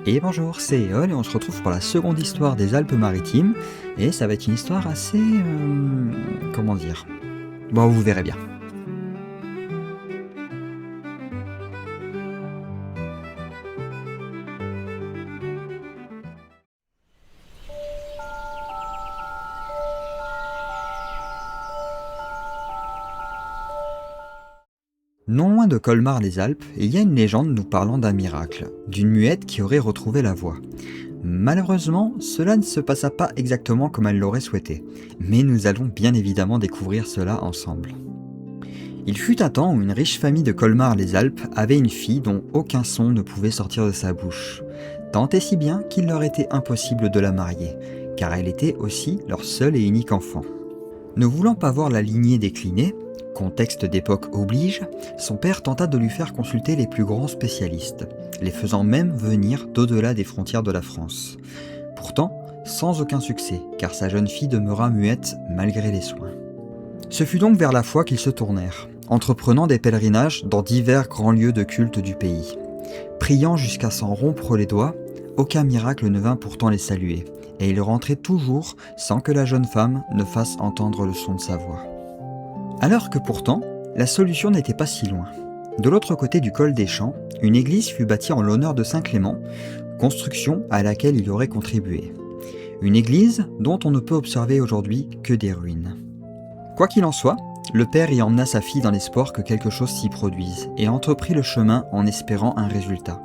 Et bonjour, c'est Eol et on se retrouve pour la seconde histoire des Alpes-Maritimes. Et ça va être une histoire assez... comment dire? Bon, vous verrez bien. Non loin de Colmar-les-Alpes, il y a une légende nous parlant d'un miracle, d'une muette qui aurait retrouvé la voix. Malheureusement, cela ne se passa pas exactement comme elle l'aurait souhaité, mais nous allons bien évidemment découvrir cela ensemble. Il fut un temps où une riche famille de Colmar-les-Alpes avait une fille dont aucun son ne pouvait sortir de sa bouche, tant et si bien qu'il leur était impossible de la marier, car elle était aussi leur seul et unique enfant. Ne voulant pas voir la lignée décliner, contexte d'époque oblige, son père tenta de lui faire consulter les plus grands spécialistes, les faisant même venir d'au-delà des frontières de la France. Pourtant, sans aucun succès, car sa jeune fille demeura muette malgré les soins. Ce fut donc vers la foi qu'ils se tournèrent, entreprenant des pèlerinages dans divers grands lieux de culte du pays. Priant jusqu'à s'en rompre les doigts, aucun miracle ne vint pourtant les saluer, et ils rentraient toujours sans que la jeune femme ne fasse entendre le son de sa voix. Alors que pourtant, la solution n'était pas si loin. De l'autre côté du col des Champs, une église fut bâtie en l'honneur de Saint Clément, construction à laquelle il aurait contribué. Une église dont on ne peut observer aujourd'hui que des ruines. Quoi qu'il en soit, le père y emmena sa fille dans l'espoir que quelque chose s'y produise, et entreprit le chemin en espérant un résultat.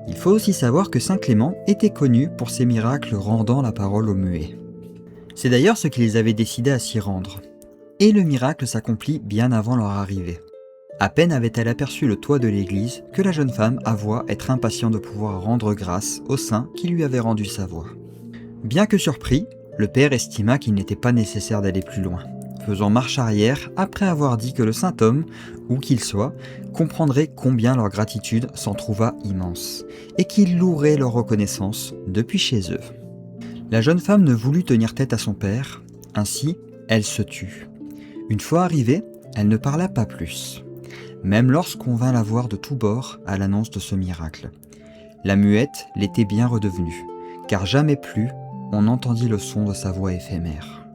Il faut aussi savoir que Saint Clément était connu pour ses miracles rendant la parole aux muets. C'est d'ailleurs ce qui les avait décidés à s'y rendre. Et le miracle s'accomplit bien avant leur arrivée. À peine avait-elle aperçu le toit de l'église que la jeune femme avoua être impatiente de pouvoir rendre grâce au saint qui lui avait rendu sa voix. Bien que surpris, le père estima qu'il n'était pas nécessaire d'aller plus loin, faisant marche arrière après avoir dit que le saint homme, où qu'il soit, comprendrait combien leur gratitude s'en trouva immense, et qu'il louerait leur reconnaissance depuis chez eux. La jeune femme ne voulut tenir tête à son père, ainsi elle se tut. Une fois arrivée, elle ne parla pas plus, même lorsqu'on vint la voir de tous bords à l'annonce de ce miracle. La muette l'était bien redevenue, car jamais plus on n'entendit le son de sa voix éphémère.